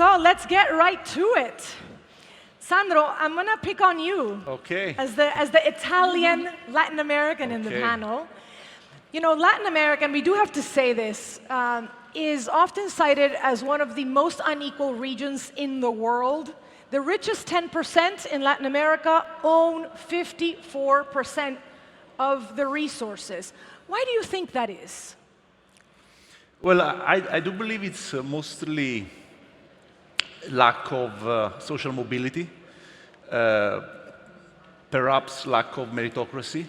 So let's get right to it. Sandro, I'm going to pick on you. Okay. As the Italian Latin American in the panel. You know, Latin America, and we do have to say this, is often cited as one of the most unequal regions in the world. The richest 10% in Latin America own 54% of the resources. Why do you think that is? Well, I do believe it's mostly lack of social mobility, perhaps lack of meritocracy.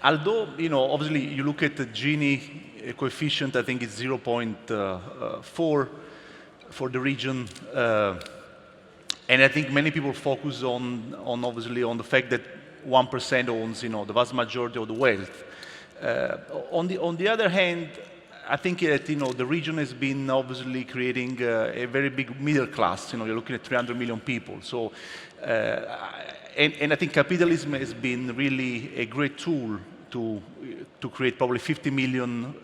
Although, you know, obviously you look at the Gini coefficient, I think it's 0.4 for the region. And I think many people focus on obviously on the fact that 1% owns, you know, the vast majority of the wealth. On the other hand, I think that, you know, the region has been obviously creating a very big middle class. You know, you're looking at 300 million people. So, and I think capitalism has been really a great tool to create probably 50 million,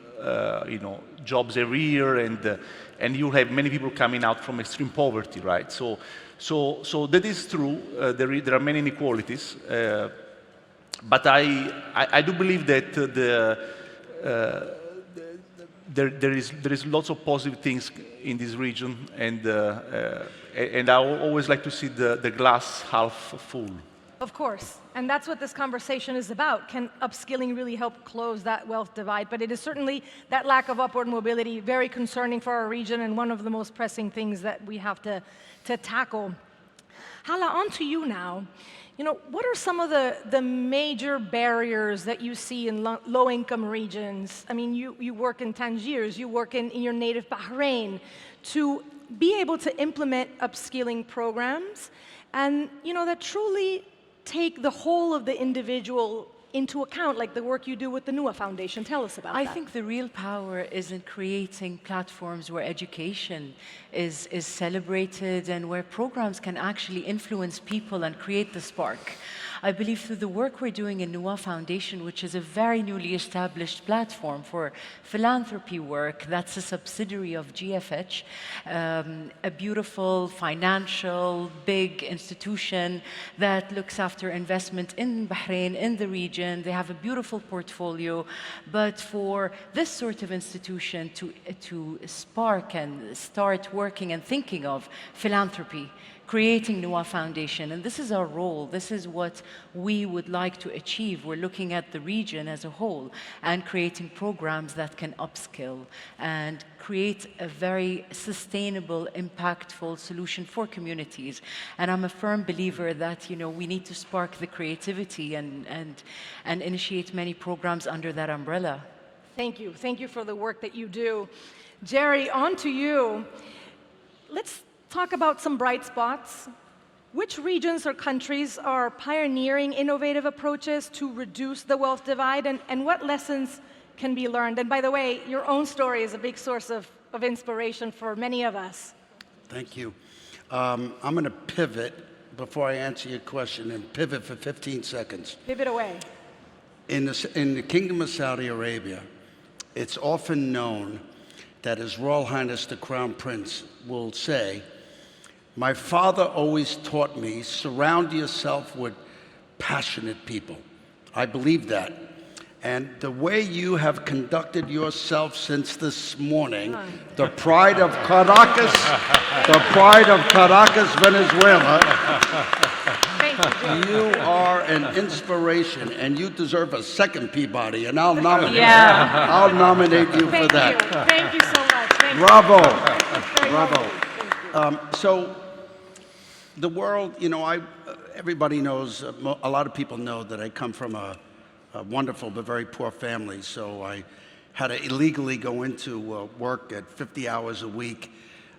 you know, jobs every year, and you'll have many people coming out from extreme poverty, right? So that is true. There are many inequalities. But I do believe that there is lots of positive things in this region, and I always like to see the glass half full. Of course, and that's what this conversation is about. Can upskilling really help close that wealth divide? But it is certainly that lack of upward mobility very concerning for our region, and one of the most pressing things that we have to tackle. Hala, on to you now. You know, what are some of the major barriers that you see in low-income regions? I mean, you work in Tangiers, you work in your native Bahrain, to be able to implement upskilling programs and, you know, that truly take the whole of the individual into account, like the work you do with the Nuwah Foundation. Tell us about that. I think the real power is in creating platforms where education is celebrated and where programs can actually influence people and create the spark. I believe through the work we're doing in Nuwah Foundation, which is a very newly established platform for philanthropy work, that's a subsidiary of GFH, a beautiful financial, big institution that looks after investment in Bahrain, in the region. They have a beautiful portfolio, but for this sort of institution to spark and start working and thinking of philanthropy, creating Nuwah Foundation, and this is our role. This is what we would like to achieve. We're looking at the region as a whole and creating programs that can upskill and create a very sustainable, impactful solution for communities. And I'm a firm believer that, you know, we need to spark the creativity and initiate many programs under that umbrella. Thank you. Thank you for the work that you do. Jerry, on to you. Let's talk about some bright spots. Which regions or countries are pioneering innovative approaches to reduce the wealth divide, and what lessons can be learned? And by the way, your own story is a big source of inspiration for many of us. Thank you. I'm going to pivot before I answer your question, and pivot for 15 seconds. Pivot away. In the Kingdom of Saudi Arabia, it's often known that His Royal Highness the Crown Prince will say, "My father always taught me, surround yourself with passionate people." I believe that. And the way you have conducted yourself since this morning, the pride of Caracas, Venezuela, you are an inspiration, and you deserve a second Peabody, and I'll nominate I'll nominate you for that. Thank you so much. Thank Bravo. you. Bravo. So the world, you know, everybody knows, a lot of people know that I come from a wonderful but very poor family. So I had to illegally go into work at 50 hours a week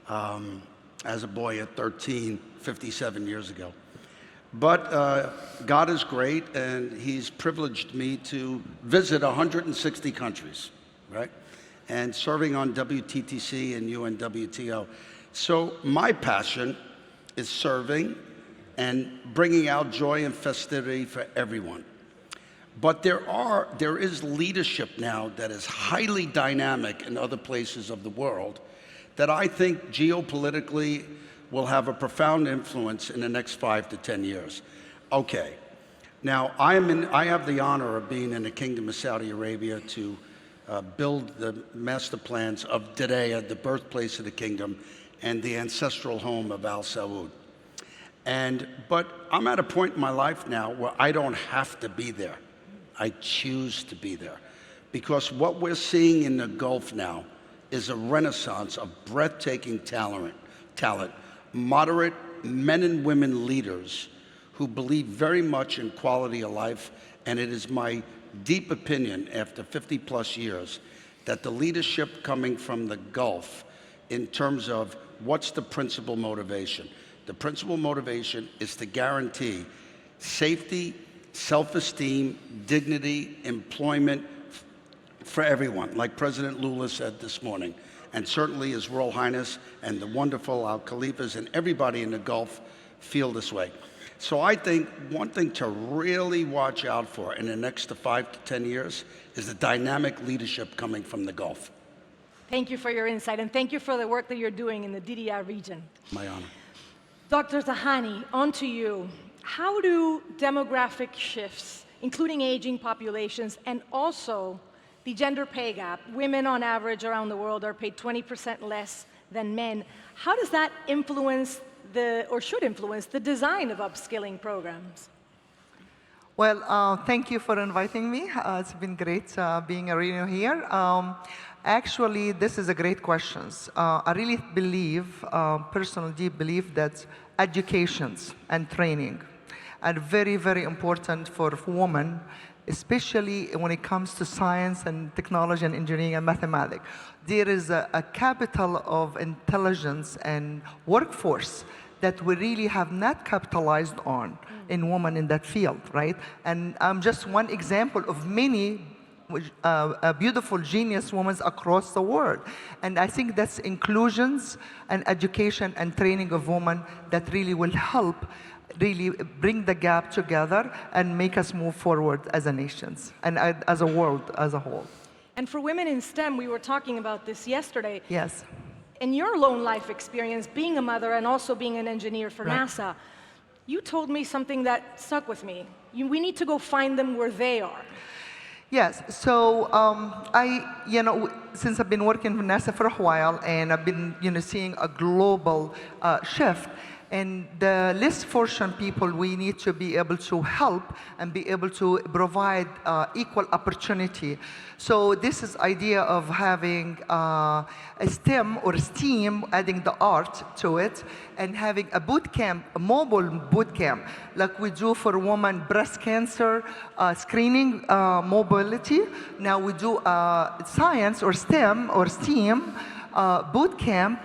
as a boy at 13, 57 years ago. But God is great, and He's privileged me to visit 160 countries, right? And serving on WTTC and UNWTO. So my passion is serving and bringing out joy and festivity for everyone. But there is leadership now that is highly dynamic in other places of the world that I think geopolitically will have a profound influence in the next 5 to 10 years. Okay. Now, I have the honor of being in the Kingdom of Saudi Arabia to build the master plans of Diriyah, the birthplace of the kingdom, and the ancestral home of Al Saud. But I'm at a point in my life now where I don't have to be there. I choose to be there. Because what we're seeing in the Gulf now is a renaissance of breathtaking talent, moderate men and women leaders who believe very much in quality of life, and it is my deep opinion after 50 plus years that the leadership coming from the Gulf in terms of what's the principal motivation. The principal motivation is to guarantee safety, self-esteem, dignity, employment for everyone, like President Lula said this morning, and certainly His Royal Highness and the wonderful Alkhalifas and everybody in the Gulf feel this way. So I think one thing to really watch out for in the next 5 to 10 years is the dynamic leadership coming from the Gulf. Thank you for your insight, and thank you for the work that you're doing in the Diriyah region. My honor. Dr. Tahani, on to you. How do demographic shifts, including aging populations and also the gender pay gap, women on average around the world are paid 20% less than men, how does that influence or should influence the design of upskilling programs? Well, thank you for inviting me. It's been great being here. Actually, this is a great question. I really believe, personal deep belief, that educations and training are very, very important for women, especially when it comes to science and technology and engineering and mathematics. There is a capital of intelligence and workforce that we really have not capitalized on in women in that field, right? And I'm just one example of many beautiful, genius women across the world. And I think that's inclusions and education and training of women that really will help really bring the gap together and make us move forward as a nation and as a world as a whole. And for women in STEM, we were talking about this yesterday. Yes. In your lone life experience, being a mother and also being an engineer for Right. NASA, you told me something that stuck with me. We need to go find them where they are. Yes, so since I've been working for NASA for a while, and I've been, seeing a global shift, and the less fortunate people, we need to be able to help and be able to provide equal opportunity. So this is idea of having a STEM or STEAM, adding the art to it, and having a boot camp, a mobile boot camp, like we do for women breast cancer screening, mobility. Now we do science or STEM or STEAM boot camp,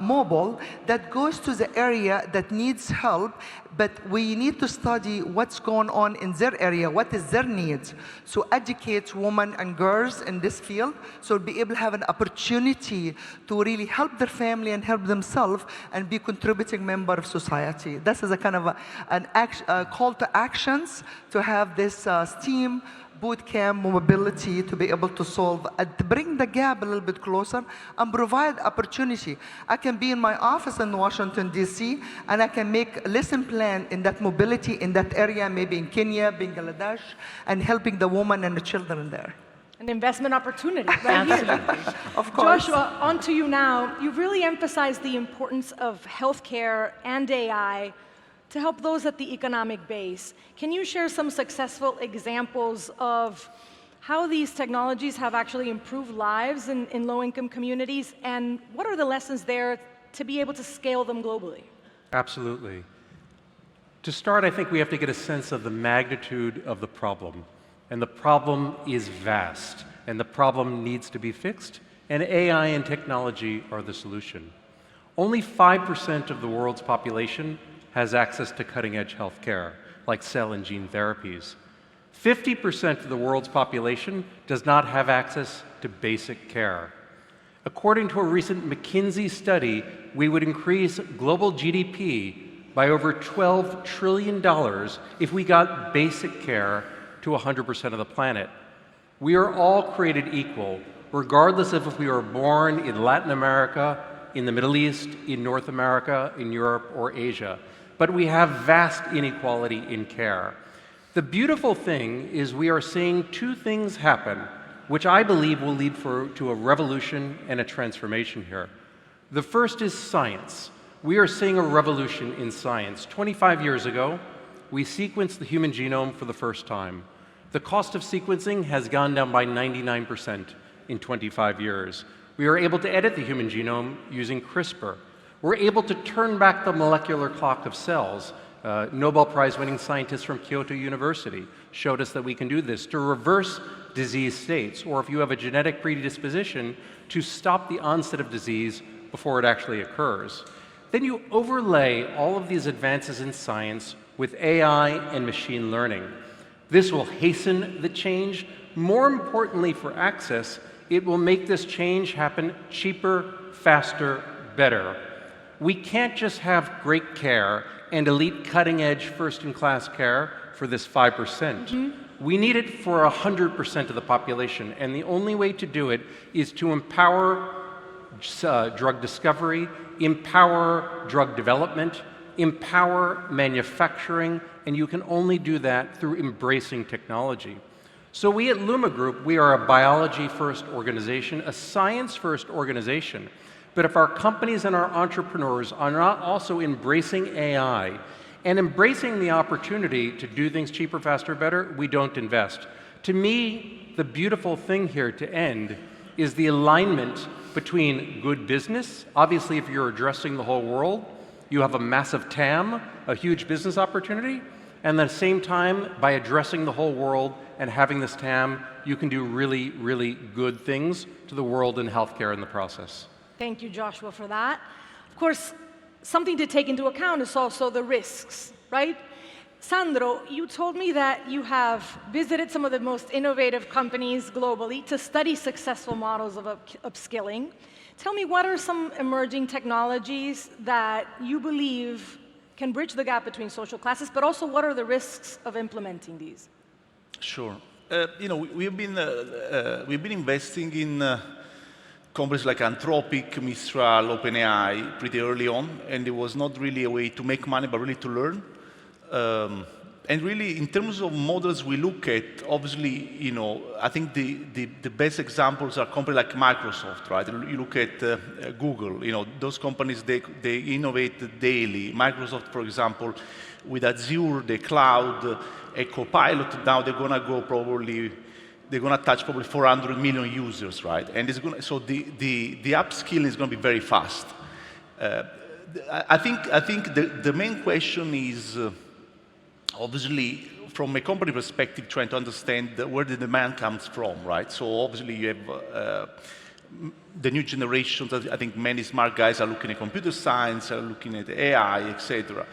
mobile, that goes to the area that needs help, but we need to study what's going on in their area, what is their needs. So educate women and girls in this field, so be able to have an opportunity to really help their family and help themselves and be contributing member of society. This is a kind of a call to actions to have this STEAM boot camp mobility to be able to solve, to bring the gap a little bit closer and provide opportunity. I can be in my office in Washington, D.C., and I can make a lesson plan in that mobility in that area, maybe in Kenya, Bangladesh, and helping the women and the children there. An investment opportunity right here. Of course. Joshua, on to you now. You've really emphasized the importance of healthcare and AI to help those at the economic base. Can you share some successful examples of how these technologies have actually improved lives in low-income communities, and what are the lessons there to be able to scale them globally? Absolutely. To start, I think we have to get a sense of the magnitude of the problem. And the problem is vast, and the problem needs to be fixed, and AI and technology are the solution. Only 5% of the world's population has access to cutting-edge health care, like cell and gene therapies. 50% of the world's population does not have access to basic care. According to a recent McKinsey study, we would increase global GDP by over $12 trillion if we got basic care to 100% of the planet. We are all created equal, regardless of if we were born in Latin America, in the Middle East, in North America, in Europe, or Asia. But we have vast inequality in care. The beautiful thing is we are seeing two things happen, which I believe will lead to a revolution and a transformation here. The first is science. We are seeing a revolution in science. 25 years ago, we sequenced the human genome for the first time. The cost of sequencing has gone down by 99% in 25 years. We are able to edit the human genome using CRISPR. We're able to turn back the molecular clock of cells. Nobel Prize-winning scientists from Kyoto University showed us that we can do this to reverse disease states, or if you have a genetic predisposition, to stop the onset of disease before it actually occurs. Then you overlay all of these advances in science with AI and machine learning. This will hasten the change. More importantly for access, it will make this change happen cheaper, faster, better. We can't just have great care and elite cutting-edge first-in-class care for this 5%. We need it for 100% of the population, and the only way to do it is to empower drug discovery, empower drug development, empower manufacturing, and you can only do that through embracing technology. So we at Luma Group, we are a biology-first organization, a science-first organization. But if our companies and our entrepreneurs are not also embracing AI and embracing the opportunity to do things cheaper, faster, better, we don't invest. To me, the beautiful thing here to end is the alignment between good business. Obviously, if you're addressing the whole world, you have a massive TAM, a huge business opportunity, and at the same time, by addressing the whole world and having this TAM, you can do really, really good things to the world and healthcare in the process. Thank you, Joshua, for that. Of course, something to take into account is also the risks, right? Sandro, you told me that you have visited some of the most innovative companies globally to study successful models of upskilling. Tell me, what are some emerging technologies that you believe can bridge the gap between social classes, but also what are the risks of implementing these? Sure. We've been investing in companies like Anthropic, Mistral, OpenAI pretty early on, and it was not really a way to make money, but really to learn. And really, in terms of models we look at, obviously, I think the best examples are companies like Microsoft, right? You look at Google, those companies, they innovate daily. Microsoft, for example, with Azure, the cloud, a Copilot, now they're going to touch probably 400 million users, right? And so the upskilling is going to be very fast. I think the main question is, obviously, from a company perspective, trying to understand where the demand comes from, right? So obviously you have the new generations. I think many smart guys are looking at computer science, are looking at AI, etc.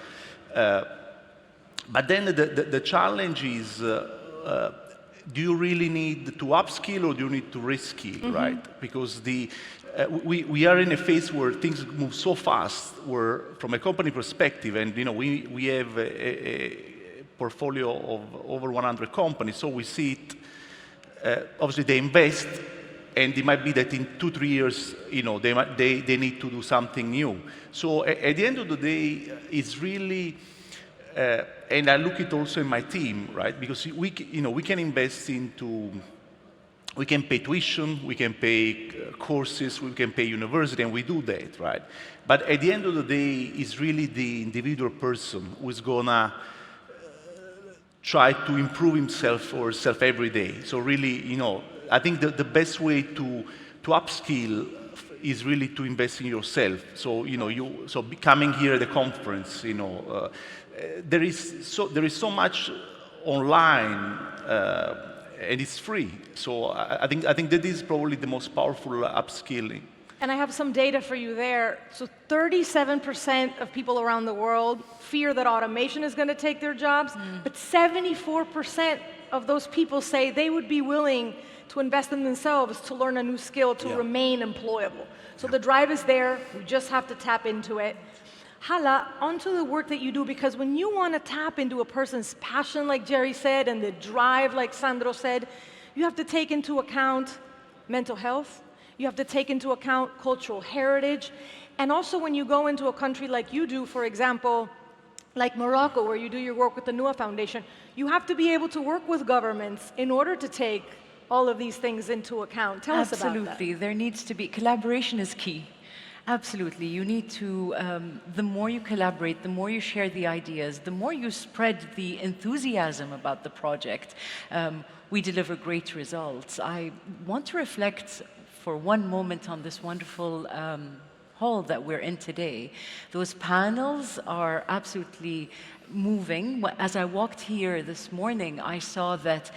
But then the challenge is, do you really need to upskill or do you need to reskill, right? Because we are in a phase where things move so fast, where from a company perspective, and we have a portfolio of over 100 companies, so we see it, obviously they invest, and it might be that in 2-3 years, they need to do something new. So at the end of the day, it's really, and I look at also in my team, right? Because we can invest into, we can pay tuition, we can pay courses, we can pay university, and we do that, right? But at the end of the day, it's really the individual person who's gonna try to improve himself or herself every day. So really, I think the best way to upskill is really to invest in yourself. So so coming here at the conference, there is so much online, and it's free. So I think that is probably the most powerful upskilling. And I have some data for you there. So 37% of people around the world fear that automation is going to take their jobs, but 74% of those people say they would be willing to invest in themselves to learn a new skill to remain employable. So the drive is there, we just have to tap into it. Hala, onto the work that you do, because when you want to tap into a person's passion, like Jerry said, and the drive, like Sandro said, you have to take into account mental health. You have to take into account cultural heritage. And also when you go into a country like you do, for example, like Morocco, where you do your work with the Nuwah Foundation, you have to be able to work with governments in order to take all of these things into account. Tell us about that. Absolutely. There needs to be, collaboration is key. Absolutely. You need to, the more you collaborate, the more you share the ideas, the more you spread the enthusiasm about the project, we deliver great results. I want to reflect for one moment on this wonderful hall that we're in today. Those panels are absolutely moving. As I walked here this morning, I saw that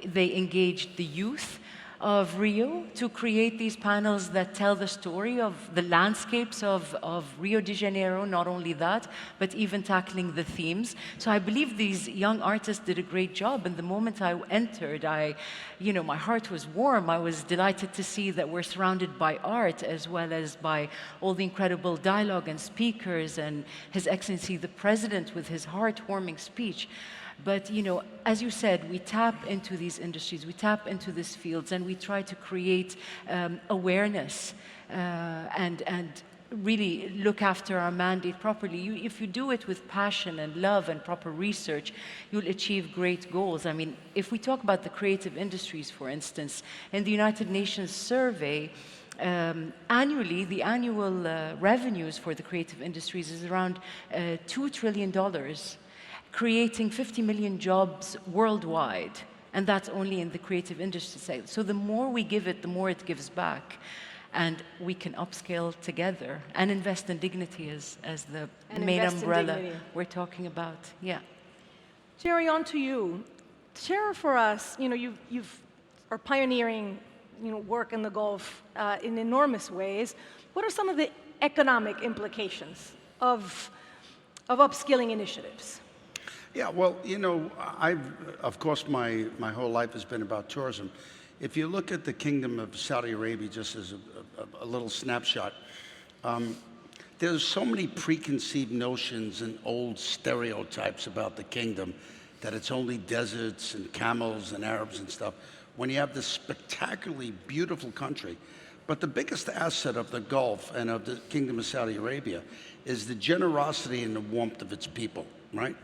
they engaged the youth of Rio to create these panels that tell the story of the landscapes of Rio de Janeiro, not only that, but even tackling the themes. So I believe these young artists did a great job, and the moment I entered, my heart was warm. I was delighted to see that we're surrounded by art as well as by all the incredible dialogue and speakers, and His Excellency the President with his heartwarming speech. But, as you said, we tap into these industries, we tap into these fields, and we try to create awareness and really look after our mandate properly. If you do it with passion and love and proper research, you'll achieve great goals. I mean, if we talk about the creative industries, for instance, in the United Nations survey, annually, the annual revenues for the creative industries is around $2 trillion. Creating 50 million jobs worldwide, and that's only in the creative industry side. So the more we give it, the more it gives back, and we can upscale together and invest in dignity as the main umbrella we're talking about. Yeah. Jerry, on to you. Share for us, you are pioneering, work in the Gulf in enormous ways. What are some of the economic implications of upskilling initiatives? Yeah, well, of course, my whole life has been about tourism. If you look at the Kingdom of Saudi Arabia, just as a little snapshot, there's so many preconceived notions and old stereotypes about the kingdom that it's only deserts and camels and Arabs and stuff, when you have this spectacularly beautiful country. But the biggest asset of the Gulf and of the Kingdom of Saudi Arabia is the generosity and the warmth of its people, right?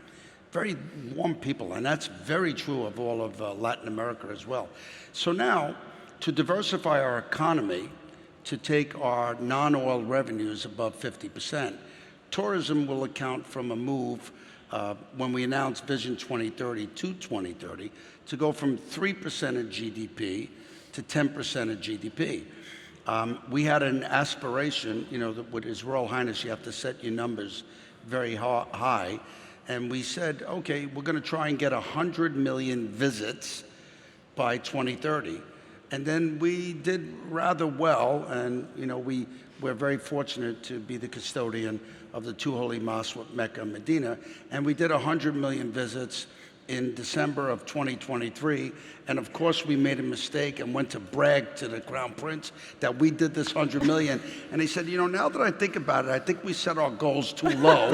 Very warm people, and that's very true of all of Latin America as well. So now, to diversify our economy, to take our non-oil revenues above 50%, tourism will account from a move when we announced Vision 2030 to 2030 to go from 3% of GDP to 10% of GDP. We had an aspiration, with His Royal Highness, you have to set your numbers very high. And we said, okay, we're going to try and get 100 million visits by 2030. And then we did rather well, and we're very fortunate to be the custodian of the two holy mosques, Mecca and Medina, and we did 100 million visits in December of 2023, and of course we made a mistake and went to brag to the Crown Prince that we did this 100 million, and he said, now that I think about it, I think we set our goals too low,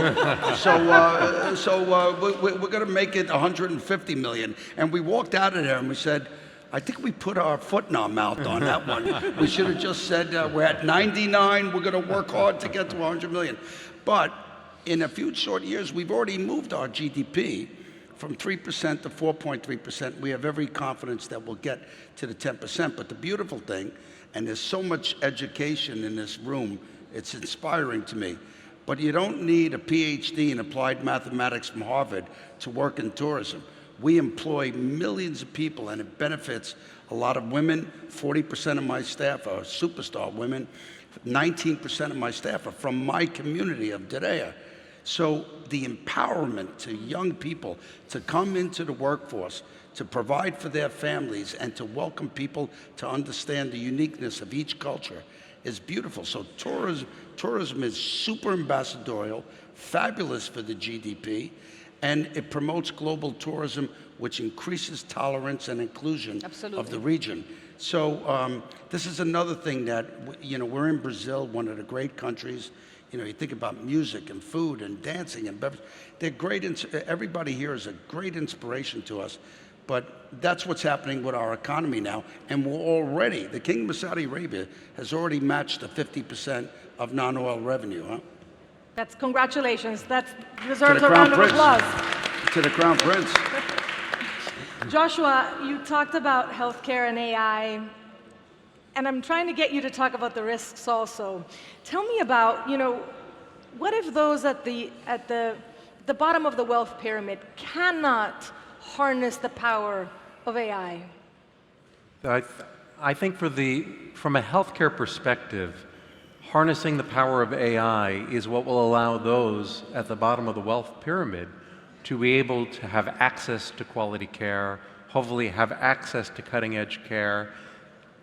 we're going to make it 150 million, and we walked out of there and we said, I think we put our foot in our mouth on that one. We should have just said, we're at 99, we're going to work hard to get to 100 million. But in a few short years, we've already moved our GDP from 3% to 4.3%. We have every confidence that we'll get to the 10%. But the beautiful thing, and there's so much education in this room, it's inspiring to me, but you don't need a PhD in applied mathematics from Harvard to work in tourism. We employ millions of people, and it benefits a lot of women. 40% of my staff are superstar women. 19% of my staff are from my community of Diriyah. So the empowerment to young people to come into the workforce, to provide for their families, and to welcome people to understand the uniqueness of each culture is beautiful. So tourism is super ambassadorial, fabulous for the GDP, and it promotes global tourism, which increases tolerance and inclusion of the region. So this is another thing that, we're in Brazil, one of the great countries. You think about music and food and dancing and beverage. They're great. Everybody here is a great inspiration to us. But that's what's happening with our economy now. And we're already, the Kingdom of Saudi Arabia has already matched the 50% of non-oil revenue, huh? That's congratulations. That To deserves the a Crown round of Prince. applause. To the Crown Prince. Joshua, you talked about healthcare and AI, and I'm trying to get you to talk about the risks also. Tell me about, what if those at the bottom of the wealth pyramid cannot harness the power of AI? I think from a healthcare perspective, harnessing the power of AI is what will allow those at the bottom of the wealth pyramid to be able to have access to quality care, hopefully have access to cutting-edge care.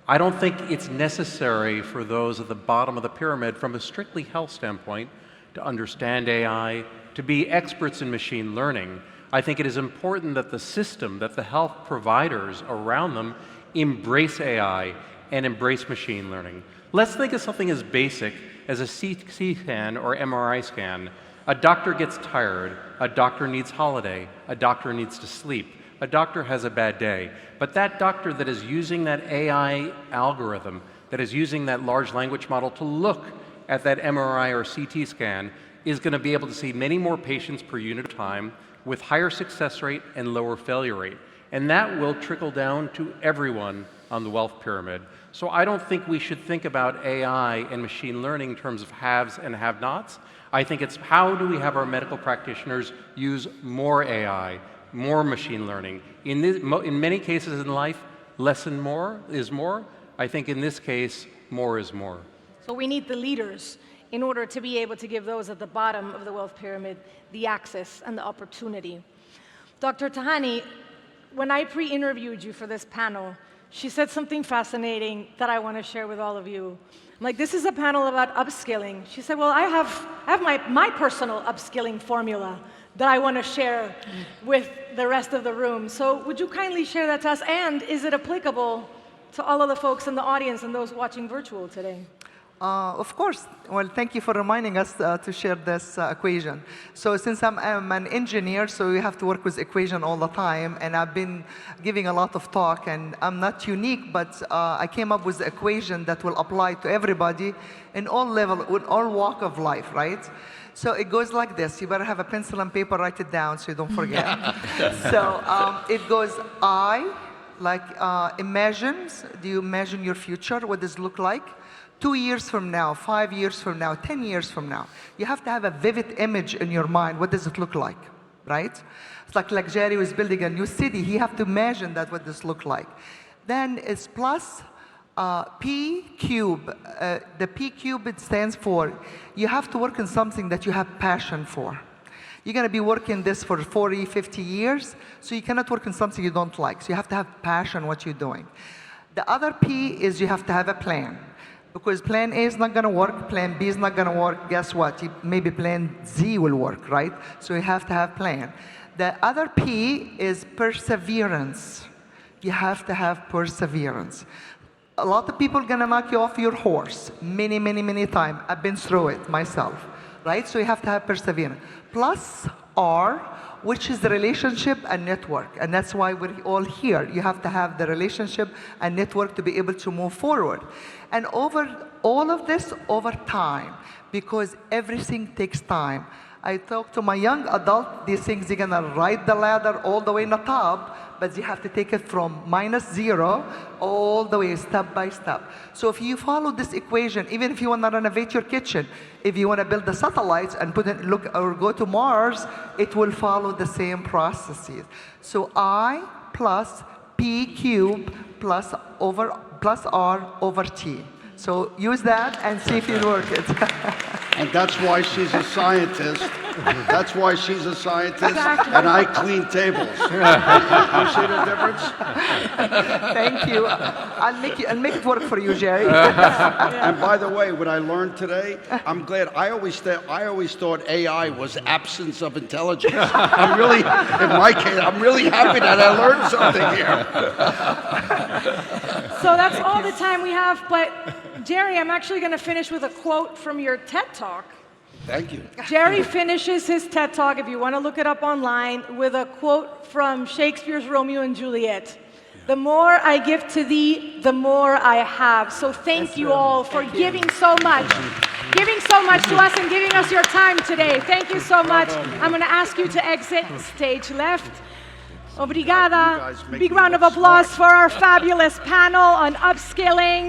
I don't think it's necessary for those at the bottom of the pyramid from a strictly health standpoint to understand AI, to be experts in machine learning. I think it is important that the system, that the health providers around them embrace AI and embrace machine learning. Let's think of something as basic as a CT scan or MRI scan. A doctor gets tired, a doctor needs holiday, a doctor needs to sleep, a doctor has a bad day. But that doctor that is using that AI algorithm, that is using that large language model to look at that MRI or CT scan, is going to be able to see many more patients per unit of time with higher success rate and lower failure rate. And that will trickle down to everyone on the wealth pyramid. So I don't think we should think about AI and machine learning in terms of haves and have-nots. I think it's how do we have our medical practitioners use more AI, more machine learning. In many cases in life, less and more is more. I think in this case, more is more. So we need the leaders in order to be able to give those at the bottom of the wealth pyramid the access and the opportunity. Dr. Tahani, when I pre-interviewed you for this panel, she said something fascinating that I want to share with all of you. I'm like, this is a panel about upskilling. She said, well, I have my personal upskilling formula that I want to share with the rest of the room. So would you kindly share that to us? And is it applicable to all of the folks in the audience and those watching virtual today? Of course. Well, thank you for reminding us to share this equation. So since I'm an engineer, so we have to work with equation all the time, and I've been giving a lot of talk, and I'm not unique, but I came up with the equation that will apply to everybody in all level, in all walk of life, right? So it goes like this. You better have a pencil and paper, write it down so you don't forget. So it goes I, like imagines, do you imagine your future, what does it look like? 2 years from now, 5 years from now, 10 years from now. You have to have a vivid image in your mind. What does it look like, right? It's like Jerry was building a new city. He have to imagine that what this look like. Then it's plus P cube. The P cube, it stands for, you have to work on something that you have passion for. You're going to be working this for 40, 50 years, so you cannot work on something you don't like. So you have to have passion what you're doing. The other P is you have to have a plan. Because plan A is not going to work, plan B is not going to work, guess what? Maybe plan Z will work, right? So you have to have plan. The other P is perseverance. You have to have perseverance. A lot of people are going to knock you off your horse many, many, many times. I've been through it myself, right? So you have to have perseverance. Plus R, which is the relationship and network. And that's why we're all here. You have to have the relationship and network to be able to move forward. And over all of this, over time, because everything takes time. I talk to my young adult, these things, they're gonna ride the ladder all the way in the top, but you have to take it from -0 all the way, step by step. So if you follow this equation, even if you wanna renovate your kitchen, if you wanna build the satellites and put it, look, or go to Mars, it will follow the same processes. So I plus P cube plus R over T. So use that and see if you work it. And that's why she's a scientist. That's why she's a scientist, Exactly. and I clean tables. You see the difference? Thank you. I'll make it work for you, Jerry. And by the way, what I learned today, I'm glad. I always thought AI was absence of intelligence. I'm really, in my case, I'm really happy that I learned something here. So that's all the time we have, but Jerry, I'm actually going to finish with a quote from your TED Talk. Thank you. Jerry finishes his TED Talk, if you want to look it up online, with a quote from Shakespeare's Romeo and Juliet. The more I give to thee, the more I have. So thank you all for giving so much to us and giving us your time today. Thank you so much. I'm going to ask you to exit stage left. Obrigada. Big round of applause for our fabulous panel on upskilling.